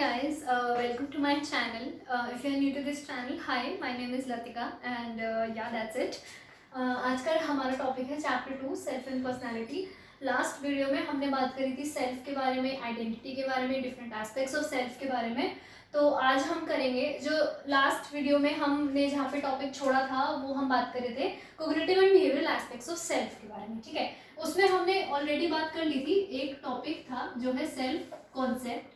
guys, welcome to my channel. If you are new to this channel, hi, my name is Latika and yeah, that's it. आज का हमारा topic है chapter 2 self and personality. Last video में हमने बात करी थी self के बारे में, आइडेंटिटी के बारे में, डिफरेंट एस्पेक्ट्स ऑफ सेल्फ के बारे में. तो आज हम करेंगे जो लास्ट वीडियो में हमने जहाँ पे टॉपिक छोड़ा था वो हम बात कर रहे थे cognitive and behavioural aspects of self के बारे में. ठीक है, उसमें हमने ऑलरेडी बात कर ली थी. एक टॉपिक था जो है सेल्फ कॉन्सेप्ट.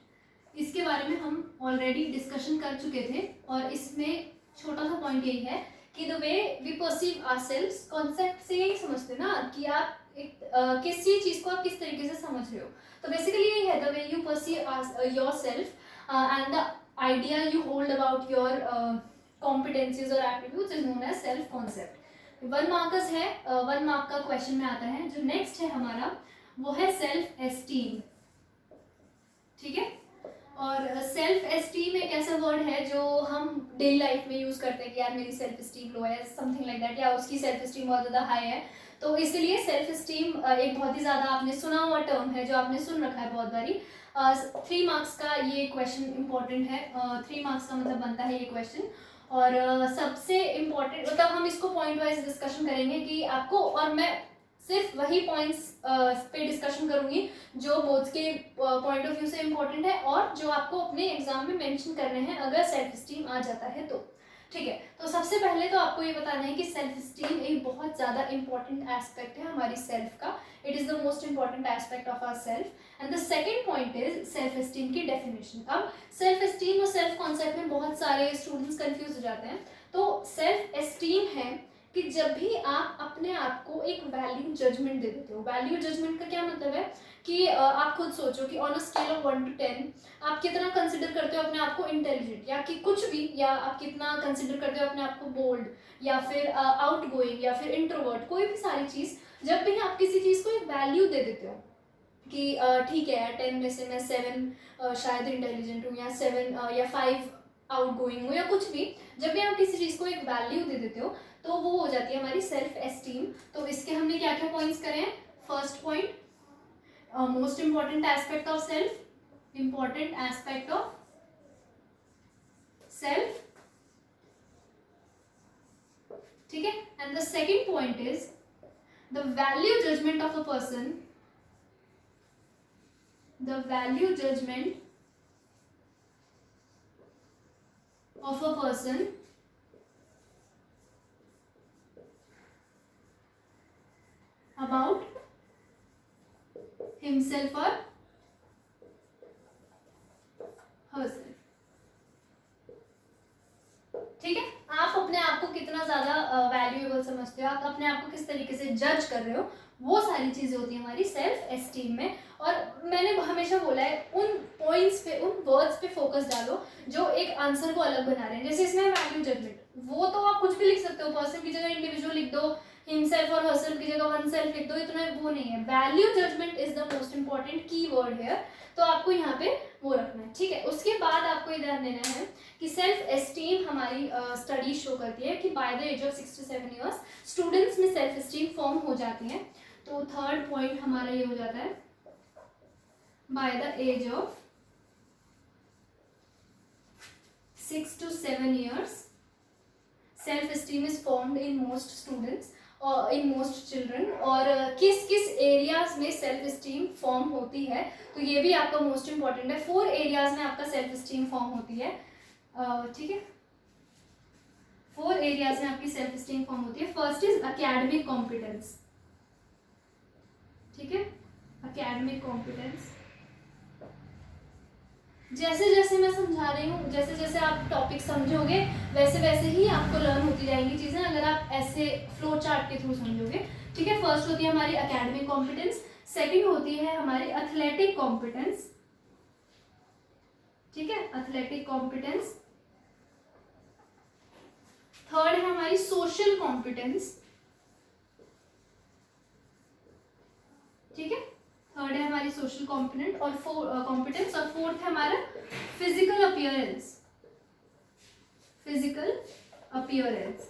इसके बारे में हम ऑलरेडी डिस्कशन कर चुके थे और इसमें छोटा सा पॉइंट यही है कि the way we perceive ourselves, concept से यही समझते ना कि आप एक किसी चीज़ को आप किस तरीके से समझ रहे हो. तो बेसिकली यही है, the way you perceive yourself and the idea you hold about your competencies और aptitudes is known as self concept. 1 markers है, 1 मार्क का क्वेश्चन में आता है. जो नेक्स्ट है हमारा वो है सेल्फ एस्टीम. ठीक है, और सेल्फ एस्टीम एक ऐसा वर्ड है जो हम डेली लाइफ में यूज़ करते हैं कि यार मेरी सेल्फ एस्टीम लो है, समथिंग लाइक दैट, या उसकी सेल्फ एस्टीम बहुत ज़्यादा हाई है. तो इसलिए सेल्फ एस्टीम एक बहुत ही ज़्यादा आपने सुना हुआ टर्म है जो आपने सुन रखा है बहुत बारी. 3 मार्क्स का ये क्वेश्चन इंपॉर्टेंट है. 3 मार्क्स का मतलब बनता है ये क्वेश्चन. और सबसे इम्पॉर्टेंट मतलब हम इसको पॉइंट वाइज डिस्कशन करेंगे कि आपको, और मैं सिर्फ वही पॉइंट्स पे डिस्कशन करूंगी जो बोर्ड्स के पॉइंट ऑफ व्यू से इम्पोर्टेंट है और जो आपको अपने एग्जाम में मेंशन करने हैं अगर सेल्फ एस्टीम आ जाता है तो. ठीक है, तो सबसे पहले तो आपको ये बताना है कि सेल्फ एस्टीम एक बहुत ज़्यादा इंपॉर्टेंट एस्पेक्ट है हमारी सेल्फ का. It is the most important aspect of our self. And the second point is self esteem की डेफिनेशन. अब सेल्फ एस्टीम और सेल्फ कॉन्सेप्ट में बहुत सारे स्टूडेंट्स कंफ्यूज हो जाते हैं. तो सेल्फ एस्टीम है कि जब भी आप अपने आप को एक वैल्यू जजमेंट दे देते हो. वैल्यू जजमेंट का क्या मतलब है कि आप खुद सोचो कि on a scale of 1 to 10 आप कितना कंसिडर करते हो अपने आप को इंटेलिजेंट, या कि कुछ भी, या आप कितना कंसिडर करते हो अपने आप को बोल्ड या फिर आउट गोइंग या फिर इंट्रोवर्ट, कोई भी सारी चीज़. जब भी आप किसी चीज़ को एक वैल्यू दे देते हो कि ठीक है यार 10 में से मैं 7 शायद इंटेलिजेंट हूँ, या 7 या 5 आउट गोइंग हूँ, या कुछ भी, जब भी आप किसी चीज़ को एक वैल्यू दे देते हो तो वो हो जाती है हमारी सेल्फ एस्टीम. तो इसके हमने क्या क्या पॉइंट्स करे हैं. First point, most important aspect of self, important aspect of self. ठीक है, and the second point is the value judgement of a person, the value judgement of a person about himself or herself. ठीक है, आप अपने आप को कितना ज्यादा वैल्यूएबल समझते हो, आप अपने आप को किस तरीके से जज कर रहे हो, वो सारी चीजें होती है हमारी सेल्फ एस्टीम में. और मैंने हमेशा बोला है उन पॉइंट्स पे, उन वर्ड्स पे फोकस डालो जो एक आंसर को अलग बना रहे हैं. जैसे इसमें वैल्यू जजमेंट, वो तो आप कुछ भी लिख सकते हो, पर्सन की जगह इंडिविजुअल लिख दो, हिमसेल्फ और हरसेल्फ की जगह वनसेल्फ लिख दो, इतना वो नहीं है. Value judgement is the most important key word है, तो आपको यहाँ पे वो रखना है. ठीक है, उसके बाद आपको ये ध्यान देना है कि सेल्फ एस्टीम हमारी स्टडी शो करती है कि by the age of 6 to 7 years students में सेल्फ एस्टीम फॉर्म हो जाती है. तो थर्ड पॉइंट हमारा ये हो जाता है by the age of 6 to 7 years self esteem is formed in most students or in most children. और किस किस एरियाज में सेल्फ एस्टीम फॉर्म होती है तो ये भी आपका मोस्ट इंपॉर्टेंट है. 4 एरियाज में आपका सेल्फ एस्टीम फॉर्म होती है. ठीक है, 4 एरियाज में आपकी सेल्फ एस्टीम फॉर्म होती है. First is academic competence. ठीक है, एकेडमिक कॉम्पिटेंस. जैसे जैसे मैं समझा रही हूँ, जैसे जैसे आप टॉपिक समझोगे वैसे वैसे ही आपको लर्न होती जाएंगी चीज़ें, अगर आप ऐसे फ्लो चार्ट के थ्रू समझोगे. ठीक है, फर्स्ट होती है हमारी एकेडमिक कॉम्पिटेंस, सेकंड होती है हमारी एथलेटिक कॉम्पिटेंस. ठीक है, एथलेटिक कॉम्पिटेंस. थर्ड है हमारी सोशल कॉम्पिटेंस. ठीक है, थर्ड है हमारी सोशल कॉम्पिटेंट और कॉम्पिटेंस. और फोर्थ है हमारा फिजिकल अपीयरेंस. Physical appearance.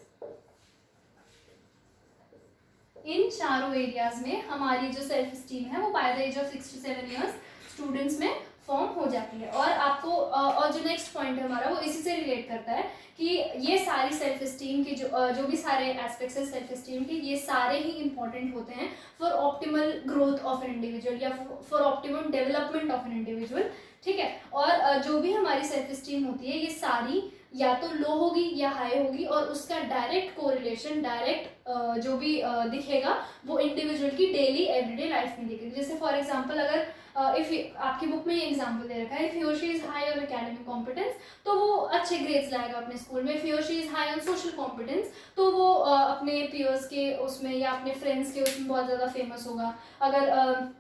इन चारों एरियाज में हमारी जो सेल्फ एस्टीम है वो by the age of 6 to 7 years students में फॉर्म हो हो जाती है। और आपको और जो नेक्स्ट पॉइंट है हमारा वो इसी से रिलेट करता है कि ये सारी सेल्फ स्टीम की जो भी सारे एस्पेक्ट्स हैं सेल्फ स्टीम के, ये सारे ही इंपॉर्टेंट होते हैं for optimal growth of an individual या for optimum development of an individual. ठीक है, और जो भी हमारी सेल्फ स्टीम होती है ये सारी या तो लो होगी या हाई होगी, और उसका डायरेक्ट कोरिलेशन, डायरेक्ट जो भी दिखेगा वो इंडिविजुअल की डेली एवरीडे लाइफ में दिखेगी। जैसे फॉर एग्जांपल अगर इफ आपकी बुक में ये एग्जांपल दे रखा है, इफ ही और she is high on academic competence तो वो अच्छे ग्रेड्स लाएगा अपने स्कूल में। इफ ही और she is high on social competence तो वो अपने पीयर्स के उसमें या अपने फ्रेंड्स के उसमें बहुत ज़्यादा फेमस होगा। अगर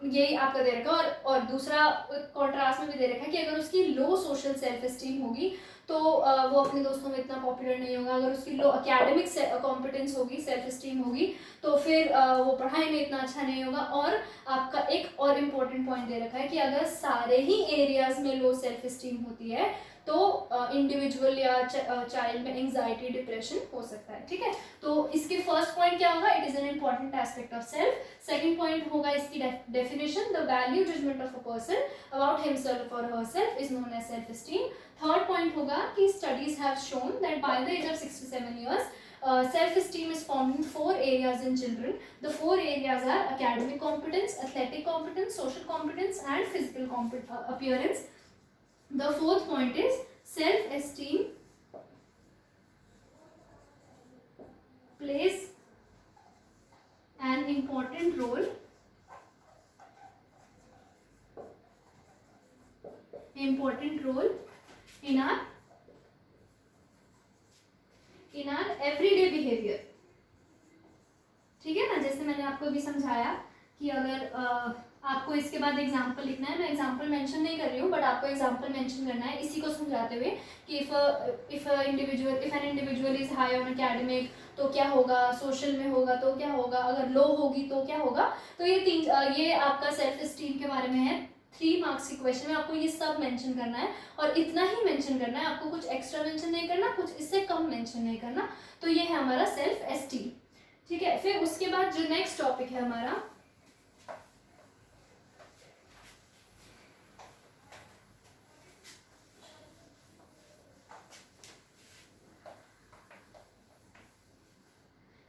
यही आपका दे रखा है, और दूसरा कॉन्ट्रास्ट में भी दे रखा है कि अगर उसकी लो सोशल सेल्फ एस्टीम होगी तो वो अपने दोस्तों में इतना पॉपुलर नहीं होगा। अगर उसकी लो एकेडमिक कॉम्पिटेंस होगी, सेल्फ एस्टीम होगी, तो फिर वो पढ़ाई में इतना अच्छा नहीं होगा। और आपका एक और इम्पोर्टेंट पॉइंट दे रखा है कि अगर सारे ही एरियाज में लो सेल्फ एस्टीम होती है तो इंडिविजुअल या चाइल्ड में एंजाइटी, डिप्रेशन हो सकता है। ठीक है, तो इसके फर्स्ट पॉइंट क्या होगा, it is an important aspect of self. Second point होगा इसकी definition, the value judgement of a person about himself और herself is known as self esteem. Third point होगा कि studies have shown that by the age of 67 years self-esteem is formed in 4 areas in children. The 4 areas are academic competence, athletic competence, social competence and physical appearance. The fourth point is self-esteem plays an important role in our everyday behavior. ठीक है ना, जैसे मैंने आपको अभी समझाया कि अगर आपको इसके बाद एग्जाम्पल लिखना है, मैं एग्जाम्पल मेंशन नहीं कर रही हूँ बट आपको एग्जाम्पल मेंशन करना है इसी को समझाते हुए कि if an individual is high on academic तो क्या होगा, सोशल में होगा तो क्या होगा, अगर लो होगी तो क्या होगा। तो ये आपका सेल्फ एस्टीम के बारे में है। 3 मार्क्स की क्वेश्चन में आपको ये सब मेंशन करना है, और इतना ही मेंशन करना है, आपको कुछ एक्स्ट्रा मेंशन नहीं करना, कुछ इससे कम मेंशन नहीं करना। तो ये है हमारा सेल्फ एस्टीम। ठीक है, फिर उसके बाद जो नेक्स्ट टॉपिक है हमारा,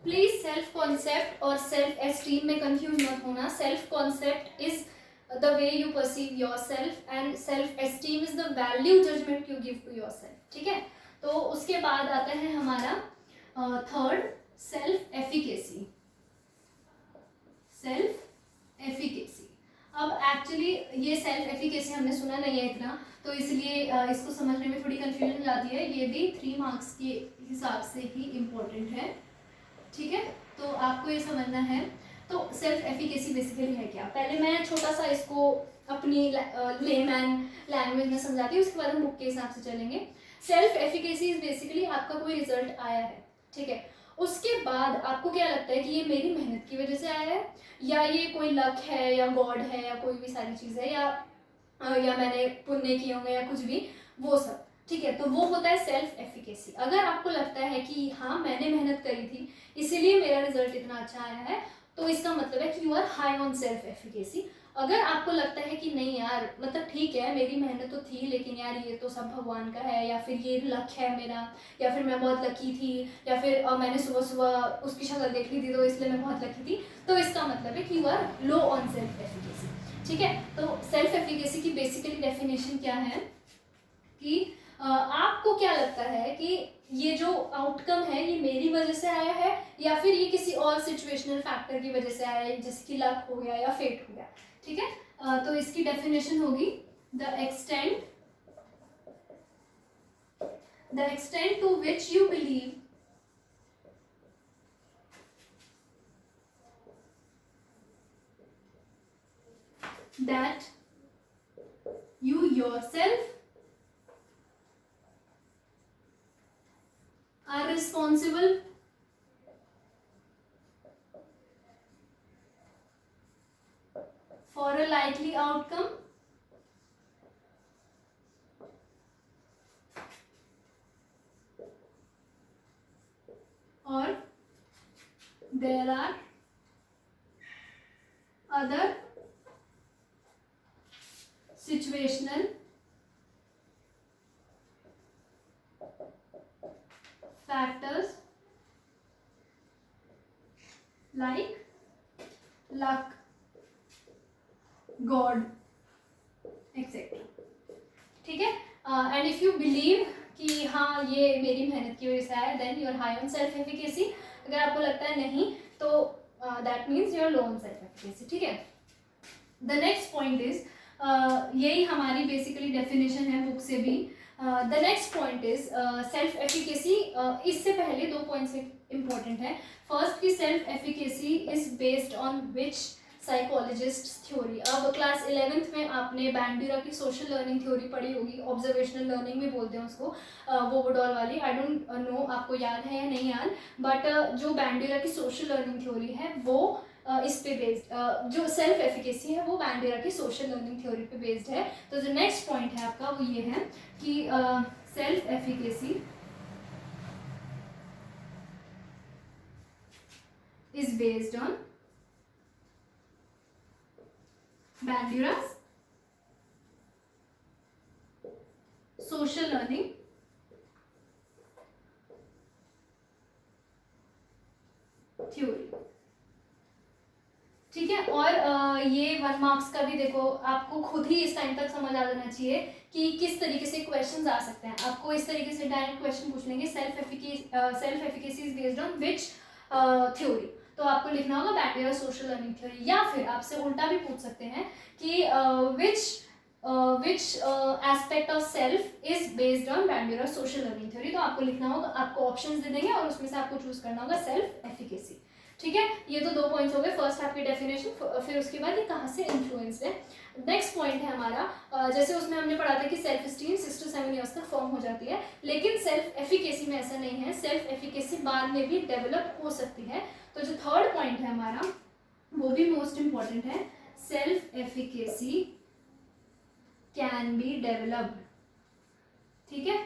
प्लीज सेल्फ कॉन्सेप्ट और सेल्फ एस्टीम में कंफ्यूज मत होना। Self concept is the way you perceive yourself and self esteem is the value judgment you give to yourself. ठीक है, तो उसके बाद आता है हमारा third, self efficacy. Self efficacy, अब एक्चुअली ये सेल्फ एफिकेसी हमने सुना नहीं है इतना, तो इसलिए इसको समझने में थोड़ी कंफ्यूजन हो जाती है। ये भी 3 मार्क्स के हिसाब से ही इम्पोर्टेंट है। ठीक है, तो आपको ये समझना है। तो सेल्फ एफिकेसी बेसिकली है क्या, पहले मैं छोटा सा इसको अपनी लेमैन लैंग्वेज में समझाती हूँ, उसके बाद हम बुक के हिसाब से चलेंगे। सेल्फ एफिकेसी इज बेसिकली आपका कोई रिजल्ट आया है, ठीक है, उसके बाद आपको क्या लगता है कि ये मेरी मेहनत की वजह से आया है, या ये कोई लक है, या गॉड है, या कोई भी सारी चीज़ है, या मैंने पुण्य किए होंगे, या कुछ भी, वो सब। ठीक है, तो वो होता है सेल्फ एफिकेसी। अगर आपको लगता है कि हाँ मैंने मेहनत करी थी इसीलिए मेरा रिजल्ट इतना अच्छा आया है, तो इसका मतलब है कि you are high on self efficacy. अगर आपको लगता है कि नहीं यार, मतलब ठीक है मेरी मेहनत तो थी लेकिन यार ये तो सब भगवान का है, या फिर ये लक है मेरा, या फिर मैं बहुत लकी थी, या फिर मैंने सुबह सुबह उसकी शक्ल देख ली थी तो इसलिए मैं बहुत लकी थी, तो इसका मतलब है कि you are low on self efficacy. ठीक है, तो सेल्फ एफिकेसी की बेसिकली डेफिनेशन क्या है कि आपको क्या लगता है कि ये जो आउटकम है ये मेरी वजह से आया है, या फिर ये किसी और सिचुएशनल फैक्टर की वजह से आया है, जैसे कि लक हो गया या फेट हो गया। ठीक है, तो इसकी डेफिनेशन होगी the extent to which you believe that you yourself are responsible for a likely outcome or there are other situational factors like luck, God etcetera. ठीक है, एंड इफ यू बिलीव कि हाँ ये मेरी मेहनत की वजह से आया, then you are high on self efficacy. अगर आपको लगता है नहीं तो that means you are low on self efficacy. ठीक है, द नेक्स्ट पॉइंट इज, यही हमारी बेसिकली डेफिनेशन है बुक से भी। The next point is self efficacy. इससे पहले दो पॉइंट्स इंपॉर्टेंट है। फर्स्ट की self efficacy is based on which psychologist theory. अब क्लास 11th में आपने बैंडिरा की सोशल लर्निंग थ्योरी पढ़ी होगी, ऑब्जर्वेशनल लर्निंग भी बोलते हैं उसको, वोबोडॉल वाली। आई डोंट नो आपको याद है या नहीं याद, बट जो बैंडिरा की सोशल लर्निंग थ्योरी है वो इस पे बेस्ड, जो सेल्फ एफिकेसी है वो बैंडिरा की सोशल लर्निंग थ्योरी पे बेस्ड है। तो जो नेक्स्ट पॉइंट है आपका वो ये है कि self efficacy is based on Bandura's social learning theory. ठीक है, और ये 1 मार्क्स का भी देखो, आपको खुद ही इस टाइम तक समझ आ जाना चाहिए कि किस तरीके से क्वेश्चंस आ सकते हैं। आपको इस तरीके से डायरेक्ट क्वेश्चन पूछ लेंगे, self efficacy is based on which theory, तो आपको लिखना होगा बैंडिरा सोशल लर्निंग थ्योरी। या फिर आपसे उल्टा भी पूछ सकते हैं कि which aspect of self is based on Bandura social learning theory, तो आपको लिखना होगा, आपको ऑप्शंस दे देंगे और उसमें से आपको चूज करना होगा सेल्फ एफिकेसी। ठीक है, ये तो 2 पॉइंट्स हो गए। फर्स्ट आपकी डेफिनेशन, फिर उसके बाद ये कहाँ से इन्फ्लुएंस है। नेक्स्ट पॉइंट है हमारा, जैसे उसमें हमने पढ़ा था कि सेल्फ स्टीम 6 to 7 ईयर्स तक फॉर्म हो जाती है, लेकिन सेल्फ एफिकेसी में ऐसा नहीं है। सेल्फ एफिकेसी बाद में भी डेवलप हो सकती है। तो जो थर्ड पॉइंट है हमारा वो भी मोस्ट इंपॉर्टेंट है, self efficacy can be developed. ठीक है,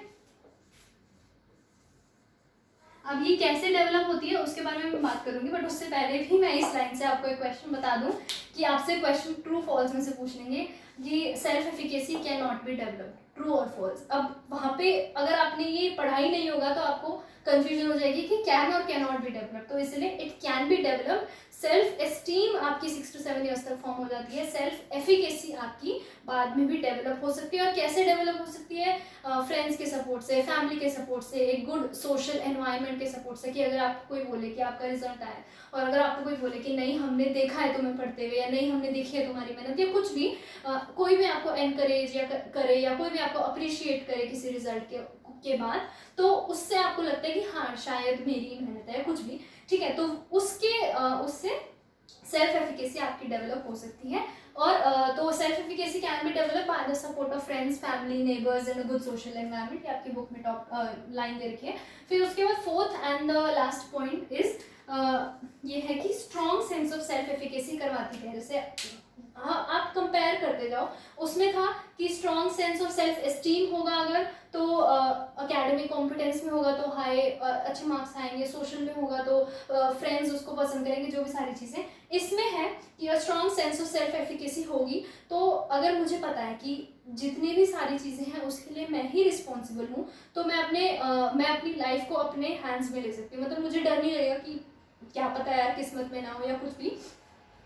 अब ये कैसे डेवलप होती है उसके बारे में मैं बात करूंगी, बट उससे पहले भी मैं इस लाइन से आपको एक क्वेश्चन बता दूं कि आपसे क्वेश्चन ट्रू फॉल्स में से पूछ लेंगे कि self efficacy can not be developed, true और फॉल्स। अब वहां पे अगर आपने ये पढ़ा ही नहीं होगा तो आपको कंफ्यूजन हो जाएगी कि कैन और कैन नॉट बी डेवलप्ड, तो इसलिए it can be developed. Self esteem आपकी 6 to 7 ईयर्स तक फॉर्म हो जाती है। सेल्फ एफिकेसी आपकी बाद में भी डेवलप हो सकती है। और कैसे डेवलप हो सकती है? फ्रेंड्स के सपोर्ट से, फैमिली के सपोर्ट से, एक गुड सोशल एनवायरनमेंट के सपोर्ट से, कि अगर आपको कोई बोले कि आपका रिजल्ट आया और अगर आपको कोई बोले कि नहीं हमने देखा है तुम्हें पढ़ते हुए, या नहीं हमने देखी है तुम्हारी मेहनत, या कुछ भी, कोई भी आपको एनकरेज या करे, या कोई भी आपको अप्रिशिएट करे किसी रिजल्ट के बाद, तो उससे आपको लगता है कि हाँ शायद मेरी मेहनत है, कुछ भी। ठीक है, तो उससे सेल्फ एफिकेसी आपकी डेवलप हो सकती है। और तो self efficacy can be develop by the support of friends, family, neighbours and a good social environment. आपकी बुक में टॉप लाइन दे रखी है। फिर उसके बाद fourth and the last point is ये है कि strong sense of self efficacy करवाती है। जैसे आप कंपेयर करते जाओ, उसमें था कि strong sense of self esteem होगा अगर, तो एकेडमिक कॉम्पिटेंस में होगा तो हाई अच्छे मार्क्स आएंगे, सोशल में होगा तो फ्रेंड्स उसको पसंद करेंगे, जो भी सारी चीज़ें इसमें है कि strong sense of self efficacy होगी। तो अगर मुझे पता है कि जितनी भी सारी चीज़ें हैं उसके लिए मैं ही रिस्पॉन्सिबल हूँ, तो मैं अपनी लाइफ को अपने हैंड्स में ले सकती हूँ। मतलब मुझे डर नहीं लगेगा कि क्या पता यार किस्मत में ना हो या कुछ भी,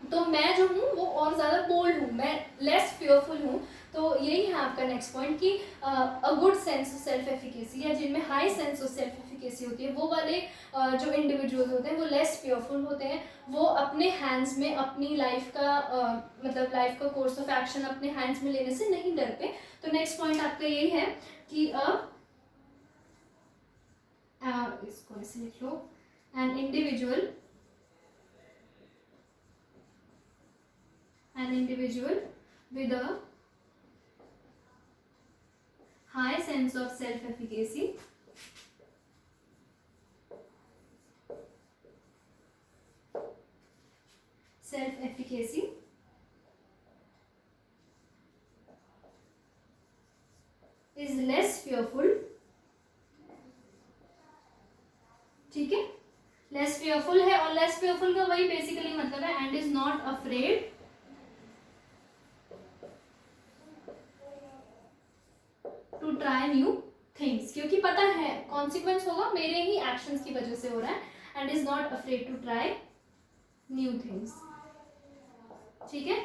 तो मैं जो हूँ वो और ज़्यादा बोल्ड हूँ, मैं लेस फियरफुल हूँ। तो यही है आपका नेक्स्ट पॉइंट कि a good sense of self efficacy, या जिनमें high sense of self efficacy होती है, वो वाले जो इंडिविजुअल्स होते हैं वो लेस फियरफुल होते हैं। वो अपने हैंड्स में अपनी लाइफ का मतलब लाइफ का कोर्स ऑफ एक्शन अपने हैंड्स में लेने से नहीं डरते। तो नेक्स्ट पॉइंट आपका यही है कि इसको ऐसे लिख लो, N individual with a high sense of self-efficacy is less fearful। ठीक है, लेस fearful है, और लेस fearful का वही बेसिकली मतलब है and is not afraid try new things, क्योंकि पता है कॉन्सिक्वेंस होगा मेरे ही एक्शंस की वजह से हो रहा है, and is not afraid to try new things. ठीक है,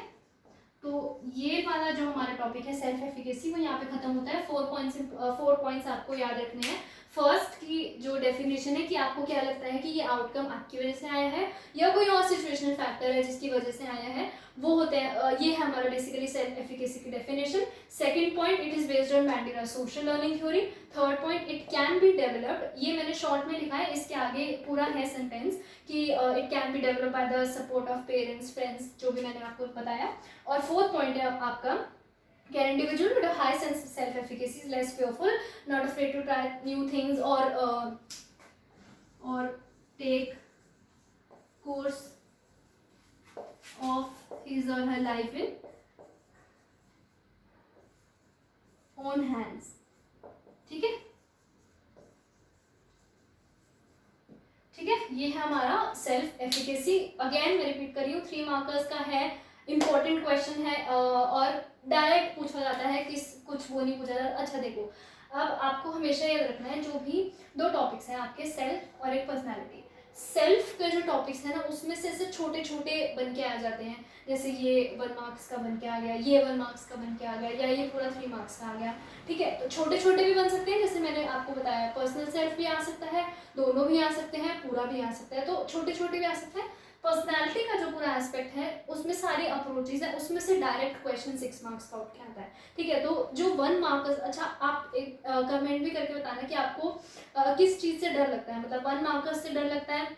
तो ये वाला जो हमारा टॉपिक है सेल्फ एफिकेसी वो यहाँ पे खत्म होता है। 4 पॉइंट्स आपको याद रखने हैं। फर्स्ट की जो डेफिनेशन है कि आपको क्या लगता है कि ये आउटकम आपकी वजह से आया है या कोई और सिचुएशनल फैक्टर है जिसकी वजह से आया है, वो होते हैं, ये है हमारा बेसिकली सेल्फ एफिकेसी की definition. Second point, it is based on mandala social learning theory. Third point, it can be developed, ये मैंने शॉर्ट में लिखा है, इसके आगे पूरा है सेंटेंस कि it can be developed by the support of parents, friends, जो भी मैंने आपको बताया। और फोर्थ पॉइंट है आपका कि an individual with a high sense of self-efficacy is less fearful, not afraid to try new things or take course of his or her life in own hands। ठीक है, ठीक है, ये है हमारा सेल्फ एफिकेसी। अगेन मैं repeat कर रही हूँ, 3 मार्कर्स का है, इंपॉर्टेंट क्वेश्चन है और डायरेक्ट पूछा जाता है, किस कुछ वो नहीं पूछा जाता। अच्छा देखो, अब आपको हमेशा याद रखना है जो भी 2 टॉपिक्स हैं आपके, सेल्फ और एक पर्सनालिटी। सेल्फ के जो टॉपिक्स है ना उसमें से ऐसे छोटे छोटे बन के आ जाते हैं, जैसे ये 1 मार्क्स का बन के आ गया, ये 1 मार्क्स का बन के आ गया, या ये पूरा 3 मार्क्स का आ गया। ठीक है, तो छोटे छोटे भी बन सकते हैं, जैसे मैंने आपको बताया पर्सनल सेल्फ भी आ सकता है, दोनों भी आ सकते हैं, पूरा भी आ सकता है, तो छोटे छोटे भी आ सकते हैं। पर्सनालिटी का जो पूरा एस्पेक्ट है उसमें सारी अप्रोचेज है, उसमें से डायरेक्ट क्वेश्चन 6 मार्क्स का उठ के आता है। ठीक है, तो जो 1 मार्क्स, अच्छा आप एक कमेंट भी करके बताना कि आपको किस चीज़ से डर लगता है, मतलब 1 मार्क्स से डर लगता है,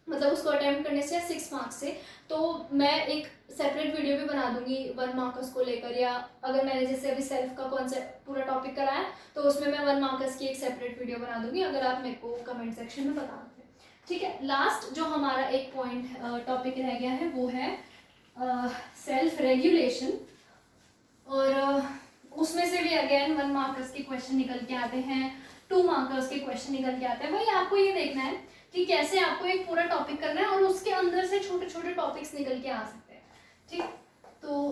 मतलब उसको अटेम्प्ट करने से, या 6 मार्क्स से। तो मैं एक सेपरेट वीडियो भी बना दूंगी 1 मार्क्स को लेकर, या अगर मैंने जैसे अभी सेल्फ का कॉन्सेप्ट पूरा टॉपिक कराया तो उसमें मैं 1 मार्क्स की एक सेपरेट वीडियो बना दूंगी, अगर आप मेरे को कमेंट सेक्शन में बता दें। ठीक है, लास्ट जो हमारा एक पॉइंट टॉपिक रह गया है वो है सेल्फ रेगुलेशन, और उसमें से भी अगेन 1 मार्क्स के क्वेश्चन निकल के आते हैं, 2 मार्क्स के क्वेश्चन निकल के आते हैं। भाई आपको ये देखना है कि कैसे आपको एक पूरा टॉपिक करना है और उसके अंदर से छोटे छोटे टॉपिक्स निकल के आ सकते हैं। ठीक, तो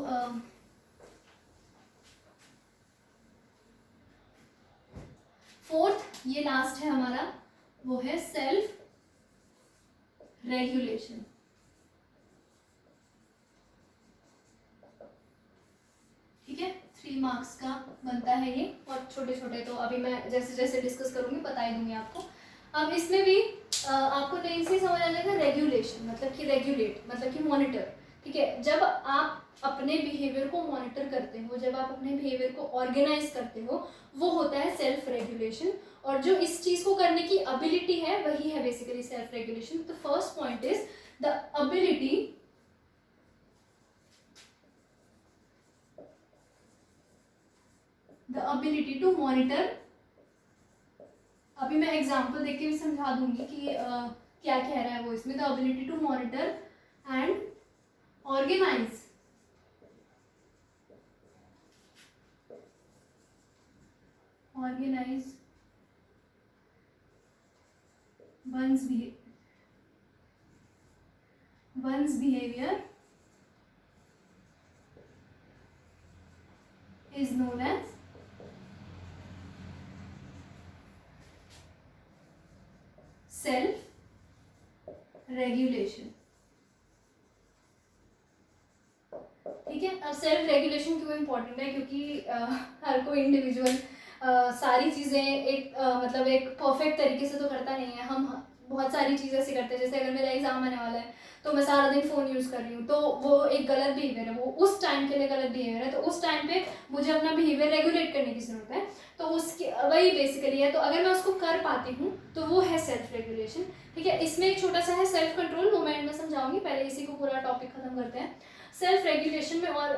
फोर्थ ये लास्ट है हमारा, वो है सेल्फ रेगुलेशन। ठीक है, 3 मार्क्स का बनता है ये, और छोटे छोटे तो अभी मैं जैसे जैसे डिस्कस करूंगी बता ही दूंगी आपको। अब इसमें भी आपको नई से समझ आ जाएगा, रेगुलेशन मतलब कि रेगुलेट मतलब कि मॉनिटर। ठीक है, जब आप अपने बिहेवियर को मॉनिटर करते हो, जब आप अपने बिहेवियर को ऑर्गेनाइज करते हो, वो होता है सेल्फ रेगुलेशन। और जो इस चीज को करने की एबिलिटी है वही है बेसिकली सेल्फ रेगुलेशन। तो first point is the ability to monitor. अभी मैं एग्जांपल देके भी समझा दूंगी कि क्या कह रहा है वो इसमें। The ability to monitor and organise one's behavior is known as self regulation। ठीक है, अब सेल्फ रेगुलेशन क्यों इम्पोर्टेंट है, क्योंकि हर कोई इंडिविजुअल सारी चीज़ें एक मतलब एक परफेक्ट तरीके से तो करता नहीं है। हम बहुत सारी चीज़ें ऐसे करते हैं, जैसे अगर मेरा एग्जाम आने वाला है तो मैं सारा दिन फ़ोन यूज़ कर रही हूँ, तो वो एक गलत बिहेवियर है, वो उस टाइम के लिए गलत बिहेवियर है। तो उस टाइम पे मुझे अपना बिहेवियर रेगुलेट करने की ज़रूरत है, तो उसकी वही बेसिकली है। तो अगर मैं उसको कर पाती हूँ तो वो है सेल्फ रेगुलेशन। ठीक है, इसमें एक छोटा सा है सेल्फ कंट्रोल, वो मैं में समझाऊंगी, पहले इसी को पूरा टॉपिक खत्म करते हैं। सेल्फ रेगुलेशन में और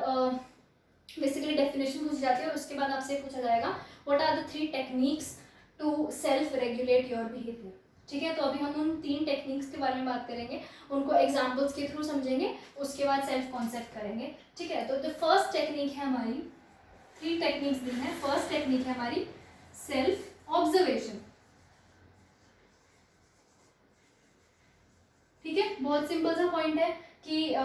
बेसिकली डेफिनेशन पूछी जाती है, और उसके बाद आपसे पूछा जाएगा what are the 3 techniques to self regulate your behaviour. ठीक है, तो अभी हम उन 3 टेक्निक्स के बारे में बात करेंगे, उनको एग्जाम्पल्स के थ्रू समझेंगे, उसके बाद सेल्फ कॉन्सेप्ट करेंगे। ठीक है, तो फर्स्ट टेक्निक है हमारी, 3 टेक्निक्स दी हैं। फर्स्ट टेक्निक है हमारी सेल्फ ऑब्जर्वेशन। ठीक है, बहुत सिंपल सा पॉइंट है कि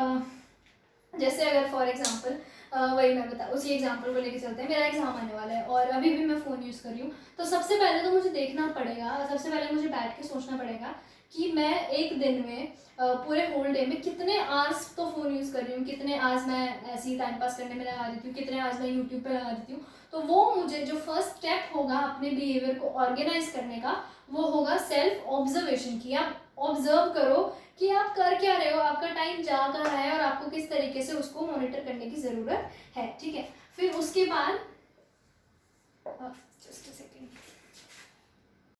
जैसे अगर फॉर एग्जांपल वही मैं बता उसी एग्जाम्पल को लेके चलते हैं। मेरा एग्जाम आने वाला है और अभी भी मैं फ़ोन यूज़ कर रही हूँ, तो सबसे पहले तो मुझे देखना पड़ेगा, सबसे पहले मुझे बैठ के सोचना पड़ेगा कि मैं एक दिन में पूरे होल डे में कितने आवर्स तो फ़ोन यूज़ कर रही हूँ, कितने आवर्स मैं ऐसे ही टाइम पास करने में लगा देती हूँ, कितने आवर्स मैं यूट्यूब पे लगा देती हूँ। तो वो मुझे जो फर्स्ट स्टेप होगा अपने बिहेवियर को ऑर्गेनाइज करने का, वो होगा सेल्फ ऑब्जर्वेशन की। आप ऑब्जर्व करो कि आप कर क्या रहे हो, आपका टाइम जा कहाँ रहा है और आपको किस तरीके से उसको मॉनिटर करने की ज़रूरत है। ठीक है, फिर उसके बाद जस्ट अ सेकेंड,